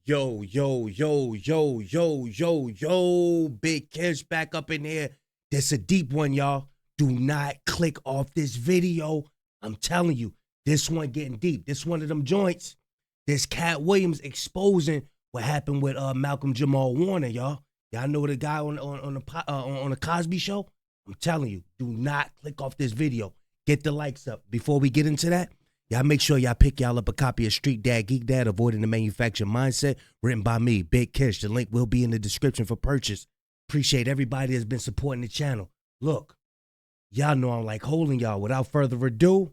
Yo, Big Kish back up in here. This a deep one, y'all. Do not click off this video. I'm telling you, this one getting deep. This one of them joints. This Katt Williams exposing what happened with Malcolm-Jamal Warner, y'all. Y'all know the guy on the Cosby Show? I'm telling you, do not click off this video. Get the likes up. Before we get into that, y'all make sure y'all pick y'all up a copy of Street Dad, Geek Dad, Avoiding the Manufactured Mindset, written by me, Big Kish. The link will be in the description for purchase. Appreciate everybody that's been supporting the channel. Look, y'all know I'm like holding y'all. Without further ado,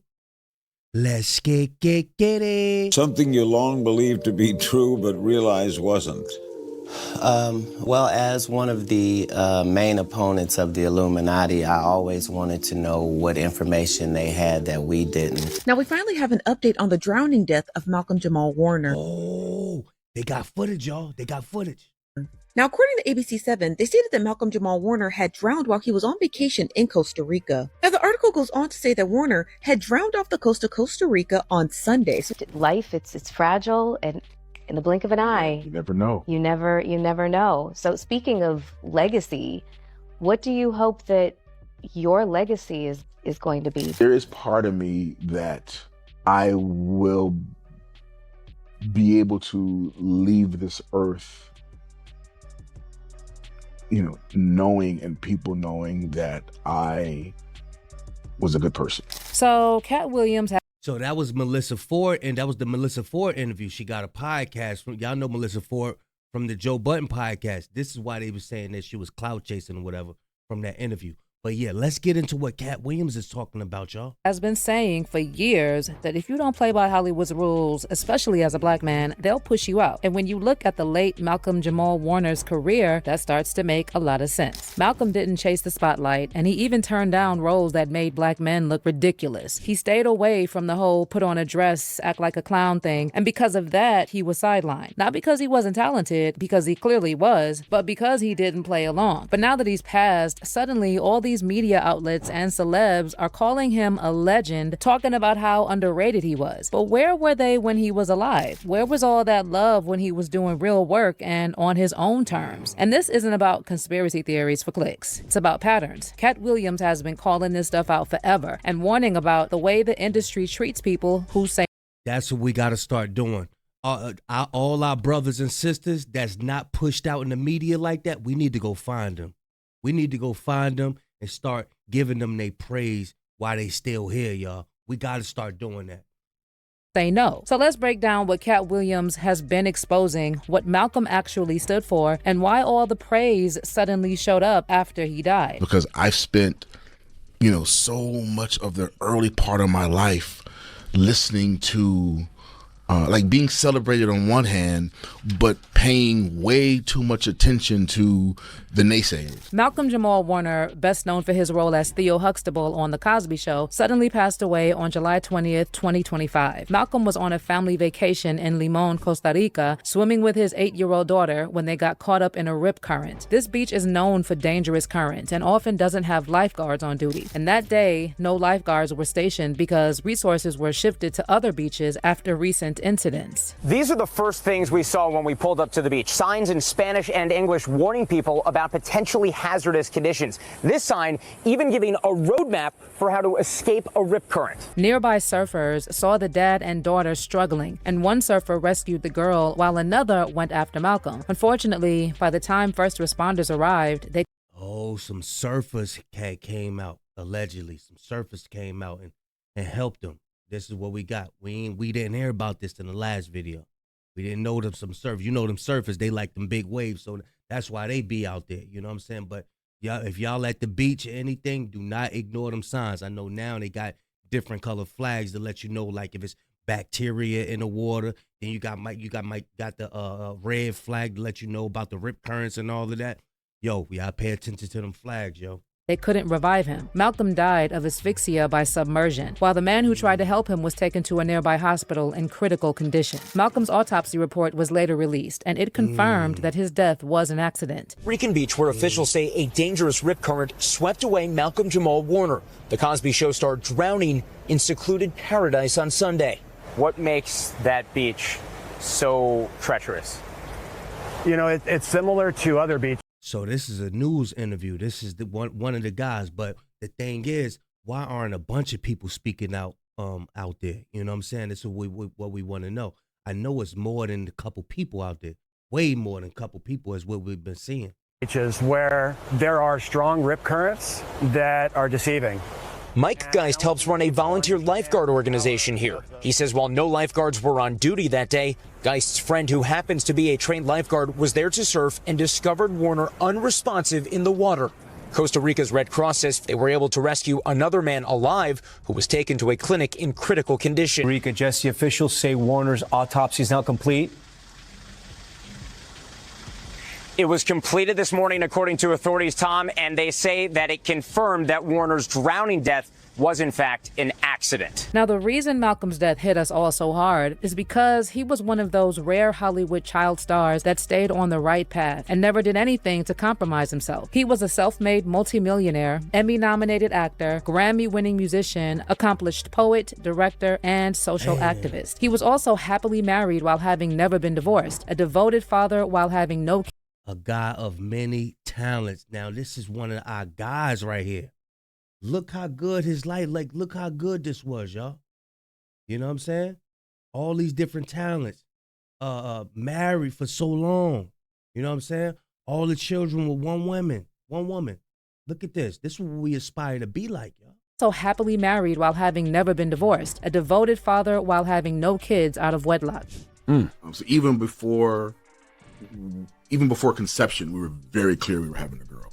let's get it. Something you long believed to be true but realized wasn't. Well, as one of the main opponents of the Illuminati, I always wanted to know what information they had that we didn't. Now we finally have an update on the drowning death of Malcolm-Jamal Warner. Oh, they got footage, y'all. They got footage. Now, according to ABC7, they stated that Malcolm-Jamal Warner had drowned while he was on vacation in Costa Rica. Now, the article goes on to say that Warner had drowned off the coast of Costa Rica on Sunday. Life, it's fragile, and in the blink of an eye, you never know. You never know. So speaking of legacy, what do you hope that your legacy is going to be? There is part of me that I will be able to leave this earth, knowing and people knowing that I was a good person. So Katt Williams So that was Melissa Ford, and that was the Melissa Ford interview. She got a podcast from, y'all know Melissa Ford from the Joe Budden podcast. This is why they were saying that she was clout chasing or whatever from that interview. But yeah, let's get into what Katt Williams is talking about, y'all. Has been saying for years that if you don't play by Hollywood's rules, especially as a black man, they'll push you out. And when you look at the late Malcolm-Jamal Warner's career, that starts to make a lot of sense. Malcolm didn't chase the spotlight, and he even turned down roles that made black men look ridiculous. He stayed away from the whole put on a dress, act like a clown thing, and because of that, he was sidelined. Not because he wasn't talented, because he clearly was, but because he didn't play along. But now that he's passed, suddenly all these media outlets and celebs are calling him a legend, talking about how underrated he was. But where were they when he was alive? Where was all that love when he was doing real work and on his own terms? And this isn't about conspiracy theories for clicks. It's about patterns. Katt Williams has been calling this stuff out forever and warning about the way the industry treats people who say. That's what we got to start doing. All our brothers and sisters that's not pushed out in the media like that, we need to go find them. We need to go find them and start giving them their praise while they still here, y'all. We got to start doing that. Say no. So let's break down what Katt Williams has been exposing, what Malcolm actually stood for, and why all the praise suddenly showed up after he died. Because I've spent, so much of the early part of my life listening to being celebrated on one hand, but paying way too much attention to the naysayers. Malcolm-Jamal Warner, best known for his role as Theo Huxtable on The Cosby Show, suddenly passed away on July 20th, 2025. Malcolm was on a family vacation in Limon, Costa Rica, swimming with his 8-year-old daughter when they got caught up in a rip current. This beach is known for dangerous currents and often doesn't have lifeguards on duty. And that day, no lifeguards were stationed because resources were shifted to other beaches after recent incidents. These are the first things we saw when we pulled up to the beach. Signs in Spanish and English warning people about potentially hazardous conditions. This sign even giving a roadmap for how to escape a rip current. Nearby surfers saw the dad and daughter struggling, and one surfer rescued the girl while another went after Malcolm. Unfortunately, by the time first responders arrived, they... Oh, some surfers came out, allegedly. Some surfers came out and helped them. This is what we got. We didn't hear about this in the last video. We didn't know them some surfers. You know them surfers, they like them big waves, so that's why they be out there. You know what I'm saying? But y'all, if y'all at the beach or anything, do not ignore them signs. I know now they got different color flags to let you know, like if it's bacteria in the water. Then you got the red flag to let you know about the rip currents and all of that. Yo, we gotta pay attention to them flags, yo. They couldn't revive him. Malcolm died of asphyxia by submersion, while the man who tried to help him was taken to a nearby hospital in critical condition. Malcolm's autopsy report was later released, and it confirmed that his death was an accident. Rican Beach, where officials say a dangerous rip current swept away Malcolm-Jamal Warner. The Cosby Show star drowning in secluded paradise on Sunday. What makes that beach so treacherous? You know, it's similar to other beaches. So this is a news interview. This is the one of the guys. But the thing is, why aren't a bunch of people speaking out there? You know what I'm saying? This is what we want to know. I know it's more than a couple people out there. Way more than a couple people is what we've been seeing. Beaches where there are strong rip currents that are deceiving. Mike Geist helps run a volunteer lifeguard organization here. He says while no lifeguards were on duty that day, Geist's friend, who happens to be a trained lifeguard, was there to surf and discovered Warner unresponsive in the water. Costa Rica's Red Cross says they were able to rescue another man alive who was taken to a clinic in critical condition. Rica, Jesse, officials say Warner's autopsy is now complete. It was completed this morning, according to authorities, Tom, and they say that it confirmed that Warner's drowning death was, in fact, an accident. Now, the reason Malcolm's death hit us all so hard is because he was one of those rare Hollywood child stars that stayed on the right path and never did anything to compromise himself. He was a self-made multimillionaire, Emmy-nominated actor, Grammy-winning musician, accomplished poet, director, and social activist. He was also happily married while having never been divorced, a devoted father while having no kids. A guy of many talents. Now, this is one of our guys right here. Look how good his life, look how good this was, y'all. You know what I'm saying? All these different talents. Married for so long. You know what I'm saying? All the children with one woman. Look at this. This is what we aspire to be like, y'all. So happily married while having never been divorced, a devoted father while having no kids out of wedlock. So even before conception, we were very clear we were having a girl.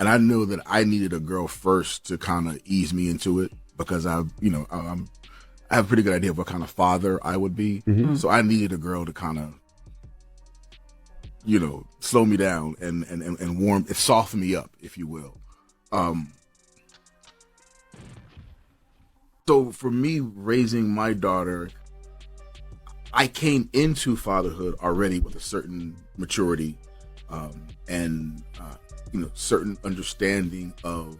And I knew that I needed a girl first to kind of ease me into it because I have a pretty good idea of what kind of father I would be. Mm-hmm. So I needed a girl to kind of, slow me down and warm, soften me up, if you will. So for me, raising my daughter, I came into fatherhood already with a certain maturity and certain understanding of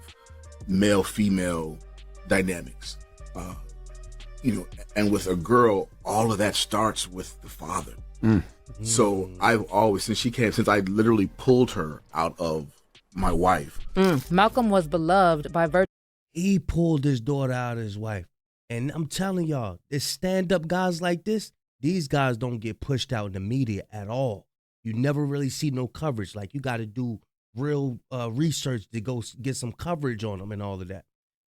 male-female dynamics. And with a girl, all of that starts with the father. So I've always, since I literally pulled her out of my wife. Malcolm was beloved by virtue. He pulled his daughter out of his wife. And I'm telling y'all, there's stand-up guys like this. These guys don't get pushed out in the media at all. You never really see no coverage. Like, you got to do real research to go get some coverage on them and all of that.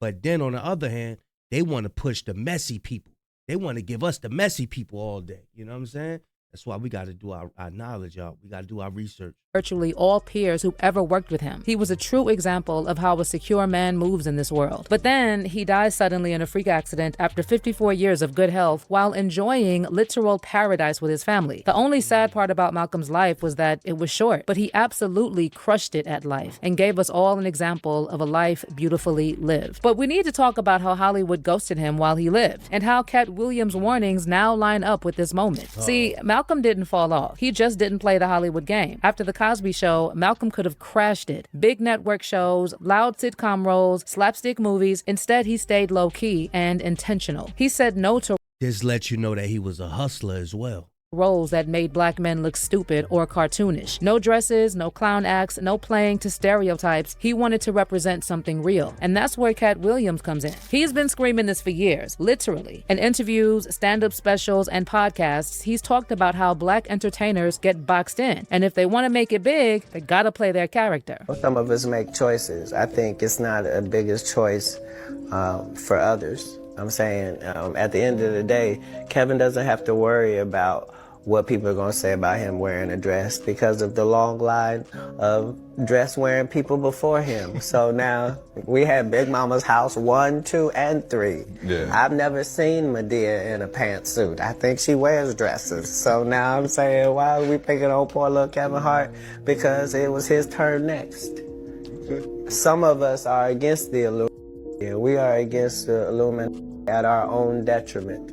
But then on the other hand, they want to push the messy people. They want to give us the messy people all day. You know what I'm saying? That's why we got to do our knowledge, y'all. We got to do our research. Virtually all peers who ever worked with him. He was a true example of how a secure man moves in this world. But then he died suddenly in a freak accident after 54 years of good health while enjoying literal paradise with his family. The only sad part about Malcolm's life was that it was short, but he absolutely crushed it at life and gave us all an example of a life beautifully lived. But we need to talk about how Hollywood ghosted him while he lived and how Katt Williams' warnings now line up with this moment. See, Malcolm didn't fall off. He just didn't play the Hollywood game. After the Cosby Show, Malcolm could have crashed it. Big network shows, loud sitcom roles, slapstick movies. Instead, he stayed low-key and intentional. He said no to this lets you know that he was a hustler as well. Roles that made black men look stupid or cartoonish. No dresses, no clown acts, no playing to stereotypes. He wanted to represent something real. And that's where Katt Williams comes in. He's been screaming this for years, literally. In interviews, stand-up specials, and podcasts, he's talked about how black entertainers get boxed in. And if they want to make it big, they gotta play their character. Some of us make choices. I think it's not a biggest choice for others. I'm saying at the end of the day, Kevin doesn't have to worry about what people are going to say about him wearing a dress because of the long line of dress-wearing people before him. So now we have Big Mama's house 1, 2, and 3. Yeah. I've never seen Medea in a pantsuit. I think she wears dresses. So now I'm saying, why are we picking on poor little Kevin Hart? Because it was his turn next. Some of us are against the Illuminati. We are against the Illuminati at our own detriment.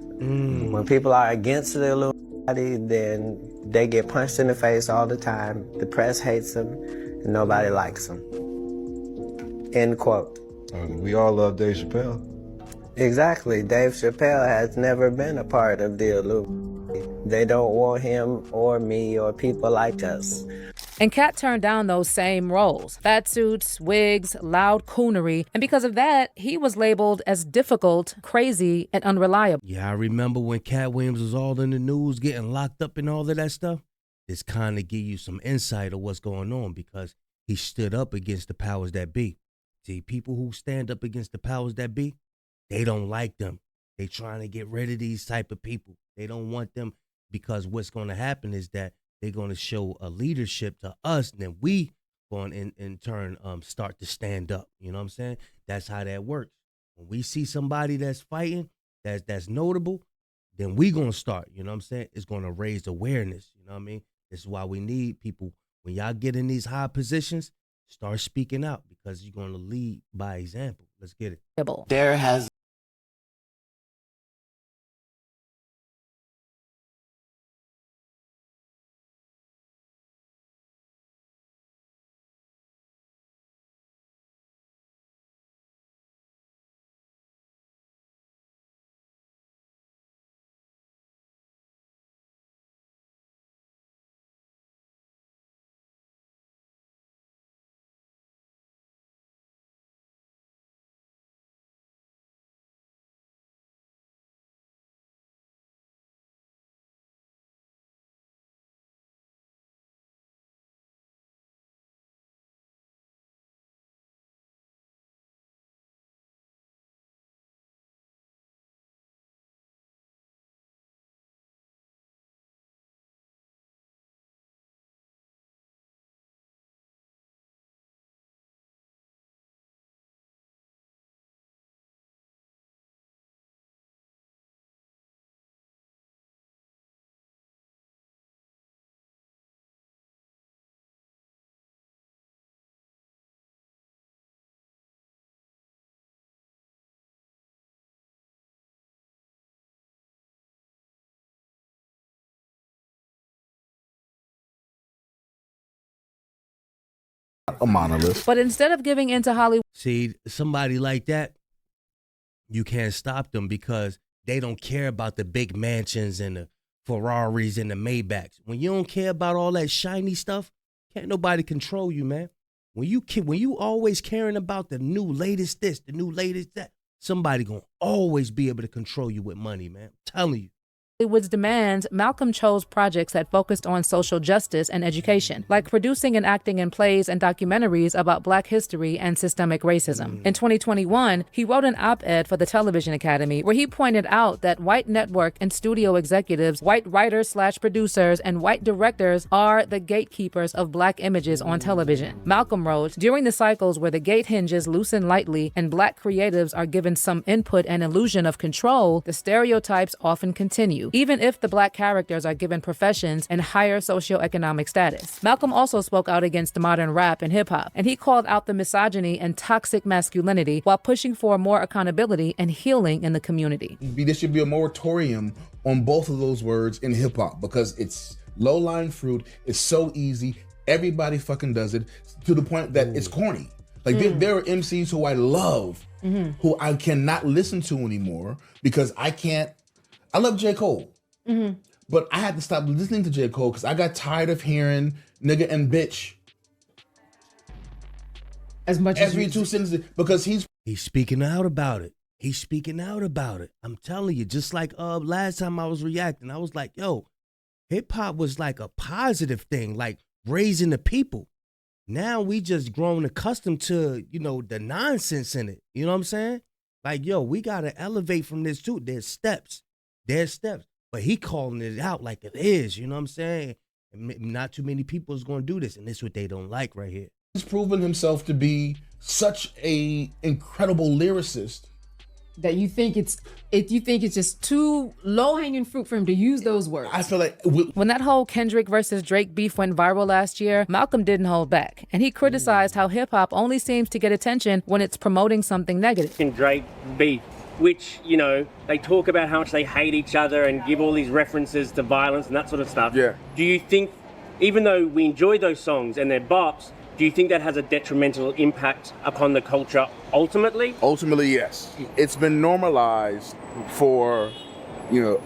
When people are against the Illuminati, then they get punched in the face all the time. The press hates them, and nobody likes them. End quote. We all love Dave Chappelle. Exactly. Dave Chappelle has never been a part of the Illuminati. They don't want him or me or people like us. And Katt turned down those same roles. Fat suits, wigs, loud coonery. And because of that, he was labeled as difficult, crazy, and unreliable. Yeah, I remember when Katt Williams was all in the news, getting locked up and all of that stuff. This kind of give you some insight of what's going on because he stood up against the powers that be. See, people who stand up against the powers that be, they don't like them. They trying to get rid of these type of people. They don't want them because what's going to happen is that they're going to show a leadership to us, and then we going in turn start to stand up. You know what I'm saying? That's how that works. When we see somebody that's fighting, that's notable, then we going to start. You know what I'm saying? It's going to raise awareness. You know what I mean? This is why we need people, when y'all get in these high positions, start speaking out because you're going to lead by example. Let's get it. There has A monolith. But instead of giving into Hollywood, See, somebody like that, you can't stop them because they don't care about the big mansions and the Ferraris and the Maybachs. When you don't care about all that shiny stuff, can't nobody control you, man. When you always caring about the new latest this, the new latest that, somebody gonna always be able to control you with money, man. I'm telling you. Hollywood's demands, Malcolm chose projects that focused on social justice and education, like producing and acting in plays and documentaries about Black history and systemic racism. In 2021, he wrote an op-ed for the Television Academy where he pointed out that white network and studio executives, white writers/producers, and white directors are the gatekeepers of Black images on television. Malcolm wrote, during the cycles where the gate hinges loosen lightly and Black creatives are given some input and illusion of control, the stereotypes often continue, even if the Black characters are given professions and higher socioeconomic status. Malcolm also spoke out against modern rap and hip-hop, and he called out the misogyny and toxic masculinity while pushing for more accountability and healing in the community. There should be a moratorium on both of those words in hip-hop because it's low-lying fruit, it's so easy, everybody fucking does it to the point that it's corny. Like there are MCs who I love, who I cannot listen to anymore because I love J. Cole, but I had to stop listening to J. Cole because I got tired of hearing nigga and bitch as much every as 2 sentences because he's speaking out about it. He's speaking out about it. I'm telling you, just like last time I was reacting, I was like, yo, hip hop was like a positive thing, like raising the people. Now we just grown accustomed to, the nonsense in it. You know what I'm saying? Like, yo, we got to elevate from this too. There's steps, but he calling it out like it is. You know what I'm saying? And not too many people is going to do this. And this is what they don't like right here. He's proven himself to be such a incredible lyricist that you think it's just too low-hanging fruit for him to use those words. I feel like when that whole Kendrick versus Drake beef went viral last year, Malcolm didn't hold back, and he criticized how hip-hop only seems to get attention when it's promoting something negative. And Drake beef, which, they talk about how much they hate each other and give all these references to violence and that sort of stuff. Yeah. Do you think, even though we enjoy those songs and they're bops, do you think that has a detrimental impact upon the culture ultimately? Ultimately, yes. It's been normalized for,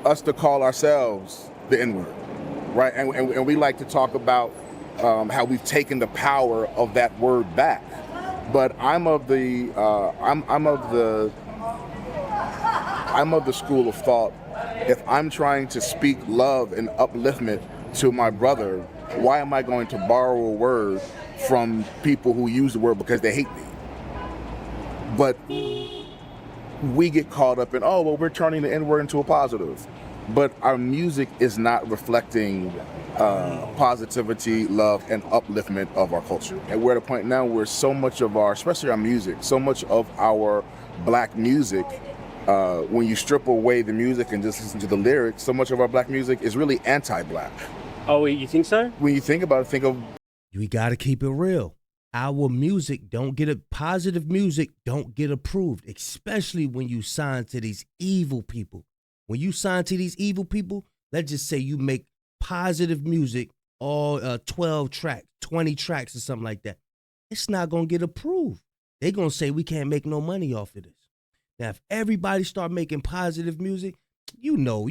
us to call ourselves the N-word, right? And we like to talk about how we've taken the power of that word back. But I'm of the school of thought. If I'm trying to speak love and upliftment to my brother, why am I going to borrow a word from people who use the word because they hate me? But we get caught up in, oh, well, we're turning the N-word into a positive. But our music is not reflecting positivity, love, and upliftment of our culture. And we're at a point now where so much of our, especially our music, so much of our black music, when you strip away the music and just listen to the lyrics, so much of our black music is really anti-black. Oh, you think so? When you think about it, think of... We got to keep it real. Our music positive music don't get approved, especially when you sign to these evil people. When you sign to these evil people, let's just say you make positive music, all 12 tracks, 20 tracks or something like that. It's not going to get approved. They're going to say we can't make no money off of this. Now, if everybody start making positive music, you know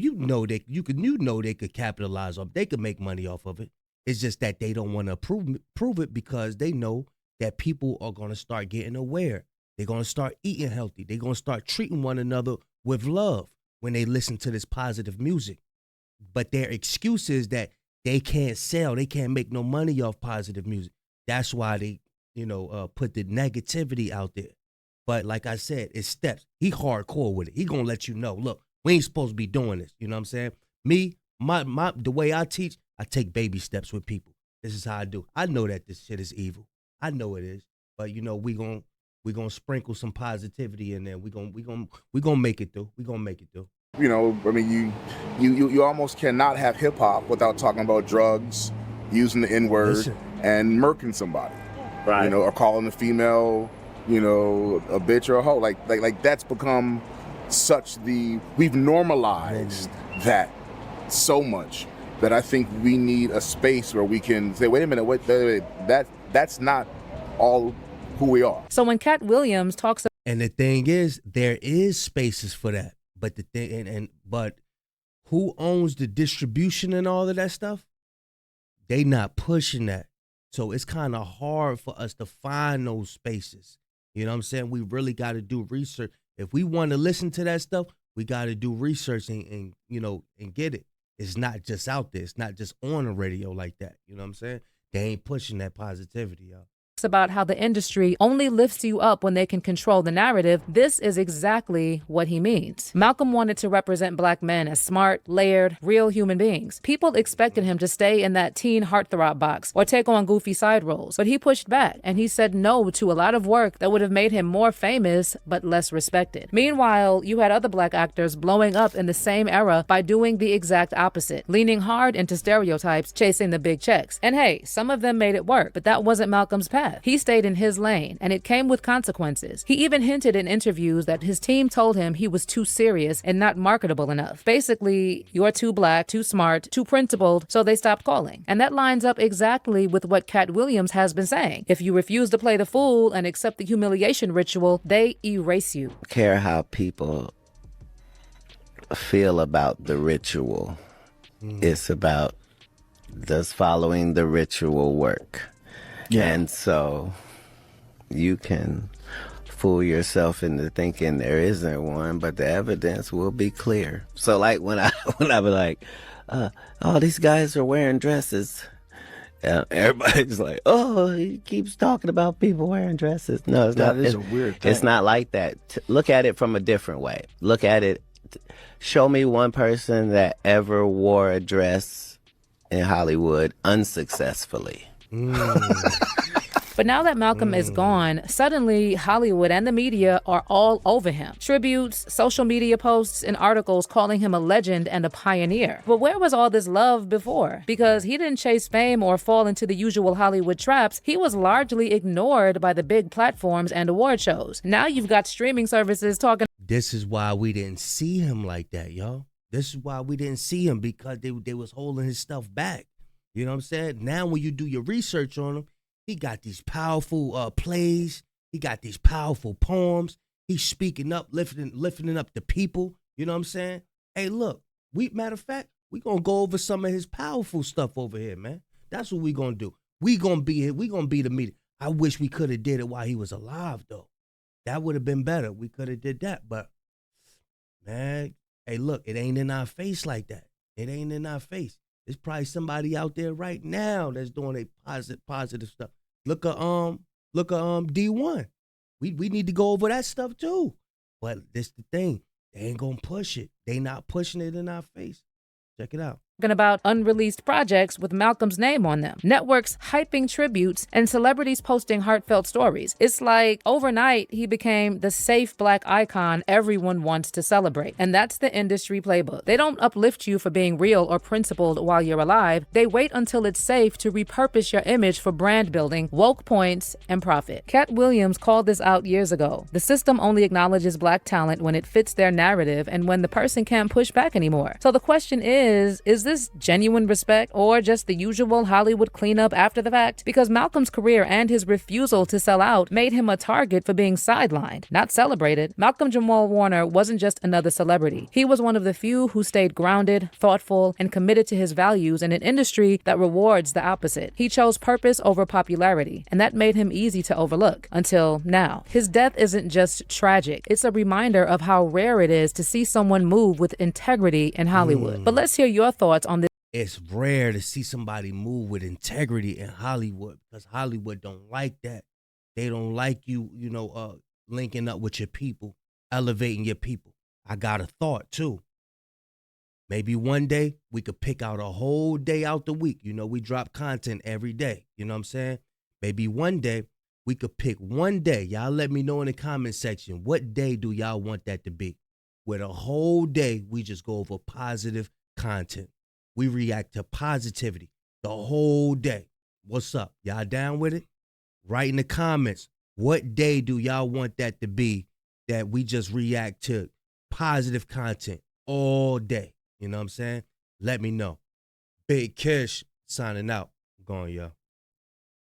they could capitalize off. They could make money off of it. It's just that they don't want to prove it because they know that people are going to start getting aware. They're going to start eating healthy. They're going to start treating one another with love when they listen to this positive music. But their excuse is that they can't sell. They can't make no money off positive music. That's why they, put the negativity out there. But like I said, it's steps. He hardcore with it. He going to let you know, look, we ain't supposed to be doing this. You know what I'm saying? Me, the way I teach, I take baby steps with people. This is how I do. I know that this shit is evil. I know it is. But we gonna sprinkle some positivity in there. We gonna make it through. We gonna make it through. You almost cannot have hip hop without talking about drugs, using the N-word, and murking somebody. Right. Or calling a female, a bitch or a hoe. Like that's become we've normalized that so much that I think we need a space where we can say, wait a minute, that's not all who we are. So when Katt Williams talks, and the thing is, there is spaces for that, but the thing, but who owns the distribution and all of that stuff? They not pushing that, so it's kind of hard for us to find those spaces. You know what I'm saying? We really got to do research. If we want to listen to that stuff, we got to do research and get it. It's not just out there. It's not just on the radio like that. You know what I'm saying? They ain't pushing that positivity, y'all. About how the industry only lifts you up when they can control the narrative, this is exactly what he means. Malcolm wanted to represent black men as smart, layered, real human beings. People expected him to stay in that teen heartthrob box or take on goofy side roles, but he pushed back and he said no to a lot of work that would have made him more famous but less respected. Meanwhile, you had other black actors blowing up in the same era by doing the exact opposite, leaning hard into stereotypes, chasing the big checks. And hey, some of them made it work, but that wasn't Malcolm's path. He stayed in his lane, and it came with consequences. He even hinted in interviews that his team told him he was too serious and not marketable enough. Basically, you're too black, too smart, too principled, so they stopped calling. And that lines up exactly with what Katt Williams has been saying. If you refuse to play the fool and accept the humiliation ritual, they erase you. Care how people feel about the ritual. It's about, does following the ritual work? Yeah. And so you can fool yourself into thinking there isn't one, but the evidence will be clear. So like when I be like, oh, these guys are wearing dresses. Everybody's like, oh, he keeps talking about people wearing dresses. No, it's not. It's a weird thing. It's not like that. Look at it from a different way. Look at it. Show me one person that ever wore a dress in Hollywood unsuccessfully. But now that Malcolm is gone, suddenly Hollywood and the media are all over him. Tributes, social media posts, and articles calling him a legend and a pioneer. But where was all this love before? Because he didn't chase fame or fall into the usual Hollywood traps. He was largely ignored by the big platforms and award shows. Now you've got streaming services talking. This is why we didn't see him like that, y'all. This is why we didn't see him, because they was holding his stuff back. You know what I'm saying? Now when you do your research on him, he got these powerful plays. He got these powerful poems. He's speaking up, lifting up the people. You know what I'm saying? Hey, look, matter of fact, We gonna go over some of his powerful stuff over here, man. That's what we gonna do. We gonna be here. We gonna be the media. I wish we could have did it while he was alive, though. That would have been better. We could have did that, but man, hey, look, it ain't in our face like that. It ain't in our face. There's probably somebody out there right now that's doing a positive stuff. Look at D1. We need to go over that stuff too. But this the thing. They ain't gonna push it. They not pushing it in our face. Check it out. About unreleased projects with Malcolm's name on them, networks hyping tributes, and celebrities posting heartfelt stories. It's like overnight he became the safe black icon everyone wants to celebrate. And that's the industry playbook. They don't uplift you for being real or principled while you're alive. They wait until it's safe to repurpose your image for brand building, woke points, and profit. Katt Williams called this out years ago. The system only acknowledges black talent when it fits their narrative and when the person can't push back anymore. So the question is this genuine respect or just the usual Hollywood cleanup after the fact? Because Malcolm's career and his refusal to sell out made him a target for being sidelined, not celebrated. Malcolm-Jamal Warner wasn't just another celebrity. He was one of the few who stayed grounded, thoughtful, and committed to his values in an industry that rewards the opposite. He chose purpose over popularity, and that made him easy to overlook until now. His death isn't just tragic. It's a reminder of how rare it is to see someone move with integrity in Hollywood. But let's hear your thoughts on this. It's rare to see somebody move with integrity in Hollywood because Hollywood don't like that. They don't like you, linking up with your people, elevating your people. I got a thought too. Maybe one day we could pick out a whole day out the week. We drop content every day. You know what I'm saying? Maybe one day we could pick one day. Y'all let me know in the comment section, what day do y'all want that to be? Where the whole day we just go over positive content. We react to positivity the whole day. What's up? Y'all down with it? Write in the comments, what day do y'all want that to be that we just react to positive content all day? You know what I'm saying? Let me know. Big Kish signing out. I'm going, y'all.